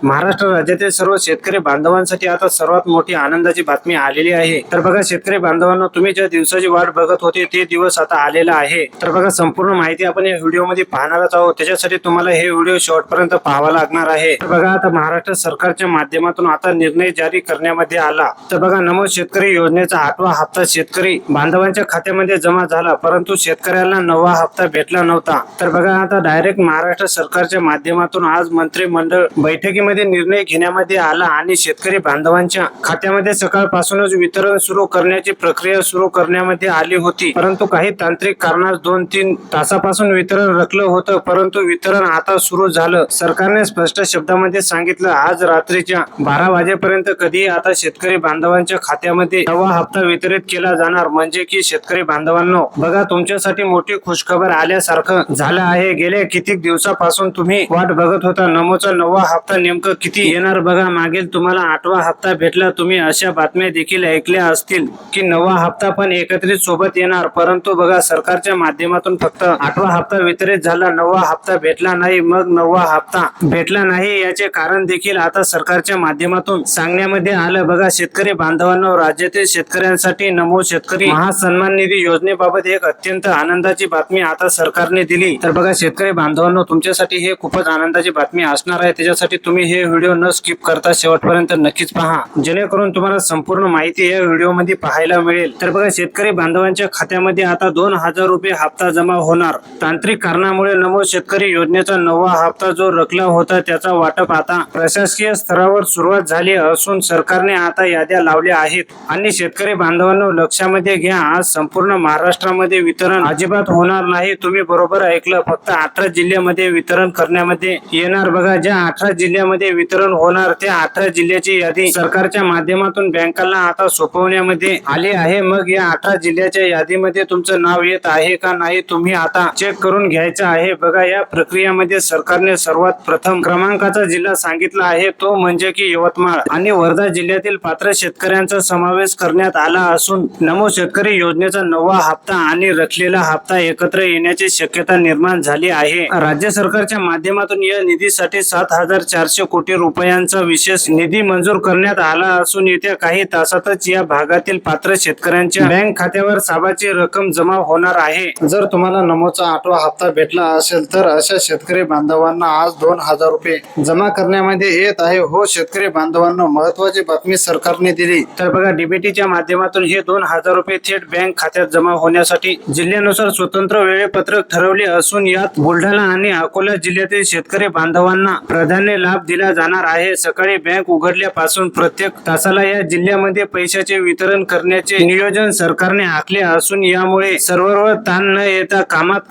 महाराष्ट्र राज्यातील सर्व शेतकरी बांधवांसाठी आता सर्वात मोठी आनंदाची बातमी आलेली आहे। तर बघा शेतकरी बांधवांनो, तुम्ही ज्या दिवसाची वाट बघत होते ते दिवस आता आलेला आहे। तर बघा संपूर्ण माहिती आपण या व्हिडिओ मध्ये पाहणारच आहोत। त्याच्यासाठी तुम्हाला हे व्हिडिओ शेवटपर्यंत पाहावा लागणार आहे। तर बघा आता महाराष्ट्र सरकारच्या माध्यमातून आता निर्णय जारी करण्यामध्ये आला। तर बघा नमो शेतकरी योजनेचा 8वा हप्ता शेतकरी बांधवांच्या खात्यामध्ये जमा झाला, परंतु शेतकऱ्यांना 9वा हप्ता भेटला नव्हता। तर बघा आता डायरेक्ट महाराष्ट्र सरकारच्या माध्यमातून आज मंत्रिमंडळ बैठकीमध्ये निर्णय घेण्यामध्ये आला आणि शेतकरी बांधवांच्या खात्यामध्ये सकाळपासूनच वितरण सुरू करण्याची प्रक्रिया सुरू करण्यामध्ये आली होती। परंतु काही तांत्रिक कारणास 2-3 तासापासून वितरण रखलं होतं, परंतु वितरण आता सुरू झालं। सरकारने स्पष्ट शब्दामध्ये सांगितलं, आज रात्रीच्या 12 वाजेपर्यंत कधी आता शेतकरी बांधवांच्या खात्यामध्ये 9वा हप्ता वितरित केला जाणार। म्हणजे की शेतकरी बांधवांनो, बघा तुमच्यासाठी मोठी खुशखबर आल्यासारखं झालं आहे। गेल्या कित्येक दिवसापासून तुम्ही वाट बघत होता नमोचा 9वा हप्ता नेमकं किती येणार। बघा मागील तुम्हाला 8वा हप्ता भेटला, तुम्ही अशा बातम्या देखील ऐकल्या असतील की 9वा हप्ता पण एकत्रित सोबत येणार, परंतु बघा सरकारच्या माध्यमातून फक्त 8वा हप्ता वितरित झाला, 9वा हप्ता भेटला नाही। मग 9वा हप्ता भेटला नाही याचे कारण देखील आता सरकारच्या माध्यमातून सांगण्यामध्ये आलं। बघा शेतकरी बांधवांनो, राज्यातील शेतकऱ्यांसाठी नमो शेतकरी महासन्मान निधी योजनेबाबत एक अत्यंत आनंदाची बातमी आता सरकारने दिली। तर बघा शेतकरी बांधवांनो, तुमच्यासाठी हे खूपच आनंदाची बातमी असणार आहे। त्याच्यासाठी तुम्ही हे व्हिडिओ न स्किप करता शेवटपर्यंत नक्कीच पहा, जेणेकरून तुम्हाला संपूर्ण माहिती या व्हिडिओ मध्ये पाहायला मिळेल। तर बघा शेतकरी बांधवांच्या खात्यामध्ये आता 2000 रुपये हप्ता जमा होणार। तांत्रिक कारणामुळे नमो शेतकरी योजनेचा 9वा हप्ता जो रखला होता त्याचा वाटप आता प्रशासकीय स्तरावर सुरुवात झाली असून सरकारने आता याद्या लावल्या आहेत। आणि शेतकरी बांधवांनो लक्षामध्ये घ्या, आज संपूर्ण महाराष्ट्रामध्ये वितरण अजिबात होणार नाही। तुम्ही बरोबर ऐकलं, फक्त 18 जिल्ह्यामध्ये वितरण करण्यामध्ये येणार। बघा ज्या 18 जिल्ह्यामध्ये वितरण होणार त्या 18 जिल्ह्याची यादी सरकारच्या माध्यमातून बँकांना आता सोपवण्यामध्ये आली आहे। मग या 18 जिल्ह्याच्या यादीमध्ये तुमचं नाव येत आहे का नाही तुम्ही आता चेक करून घ्यायचं आहे। बघा या प्रक्रियेमध्ये सरकारने सर्वात प्रथम क्रमांकाचा जिल्हा सांगितला आहे, तो म्हणजे की यवतमाळ आणि वर्धा जिल्ह्यातील पात्र शेतकऱ्यांचा समावेश करण्यात आला असून नमो शेतकरी योजनेचा 9वा हप्ता आणि रखलेला हप्ता एकत्र येण्याची शक्यता निर्माण झाली आहे। राज्य सरकारच्या माध्यमातून या निधीसाठी 7400 कोटी रुपयांचा विशेष निधी मंजूर करण्यात आला असून येत्या काही तासातच या भागातील पात्र शेतकऱ्यांच्या बँक खात्यावर साबाची रक्कम जमा होणार आहे। जर तुम्हाला नमोचा 8वा हप्ता भेटला असेल तर अशा शेतकरी बांधवांना आज 2000 रुपये जमा करण्यामध्ये येत आहे। हो शेतकरी बांधवांना महत्वाची बातमी सरकारने दिली। तर बघा डीबीटीच्या माध्यमातून हे 2000 रुपये थेट बँक खात्यात जमा होण्यासाठी जिल्ह्यानुसार स्वतंत्र वेळापत्रक ठरवले असून यात बुलढाणा आणि अकोला जिल्ह्यातील शेतकरी बांधवांना प्राधान्य लाभ दिला जाणार आहे। सकाळी बँक उघडल्यापासून प्रत्येक तासाला या जिल्ह्यामध्ये पैशाचे वितरण करण्याचे नियोजन सरकारने आखले असून यामुळे सर्व्हरवर ताण न येता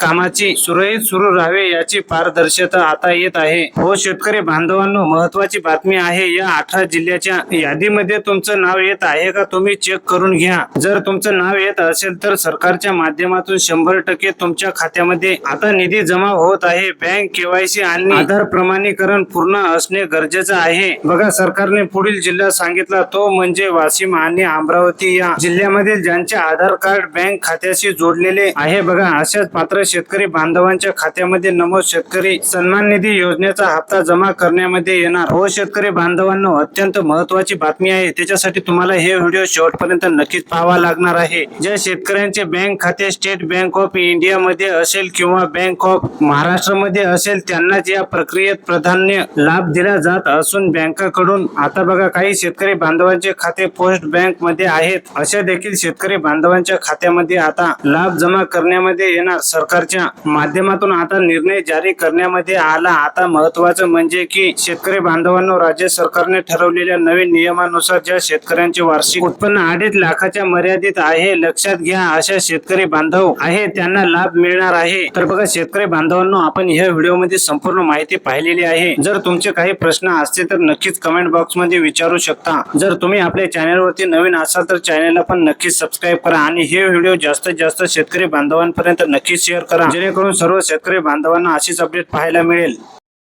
कामाची सुरळीत सुरू राहावे याची पारदर्शकता आता येत आहे। हो शेतकरी बांधवांनो, महत्वाची बातमी आहे, या 18 जिल्ह्याच्या यादीमध्ये तुमचं नाव येत आहे का तुम्ही चेक करून घ्या। जर तुमचं नाव येत असेल तर सरकारच्या माध्यमातून 100% तुमच्या खात्यामध्ये आता निधी जमा होत आहे। बँक केवायसी आणि आधार प्रमाणीकरण पूर्ण असणे गरजेचं आहे। बघा सरकारने पुढील जिल्हा सांगितला, तो म्हणजे वाशिम आणि अमरावती या जिल्ह्यामध्ये ज्यांचे आधार कार्ड बँक खात्याशी जोडलेले आहे। बघा अशाच पात्र शेतकरी बांधवांच्या खात्यामध्ये नमो शेतकरी सन्मान निधी योजनेचा हप्ता जमा करण्यामध्ये येणार। हो शेतकरी बांधवांनो, अत्यंत महत्वाची बातमी आहे, त्याच्यासाठी तुम्हाला हे व्हिडिओ शेवटपर्यंत नक्कीच पाहावा लागणार आहे। ज्या शेतकऱ्यांचे बँक खाते स्टेट बँक ऑफ इंडिया मध्ये असेल किंवा बँक ऑफ महाराष्ट्र मध्ये असेल त्यांनाच या प्रक्रियेत प्राधान्य लाभ दिला जात असून बँकाकडून आता बघा काही शेतकरी बांधवांचे खाते पोस्ट बँक मध्ये आहेत, अशा देखील शेतकरी बांधवांच्या खात्यामध्ये आता लाभ जमा करण्यामध्ये येणार। सरकारच्या माध्यमातून आता निर्णय जारी करण्यामध्ये आला। आता महत्वाचं म्हणजे की शेतकरी बांधवांनो, राज्य सरकारने ठरवलेल्या नवीन नियमानुसार ज्या शेतकऱ्यांचे वार्षिक उत्पन्न 2.5 लाखाच्या मर्यादित आहे, लक्षात घ्या अशा शेतकरी बांधव आहे त्यांना लाभ मिळणार आहे। तर बघा शेतकरी बांधवांनो, आपण ह्या व्हिडिओ मध्ये संपूर्ण माहिती पाहिलेली आहे। जर तुमचे काही प्रश्न असतील तर नक्कीच कमेंट बॉक्स मध्ये विचारू शकता। जर तुम्ही आपल्या चॅनलवरती नवीन असाल तर चॅनलला पण नक्कीच सबस्क्राईब करा आणि हे व्हिडिओ जास्तीत जास्त शेतकरी बांधवांपर्यंत नक्कीच शेअर करा, जेणेकरून सर्व शेतकरी बांधवांना अशीच अपडेट पाहायला मिळेल।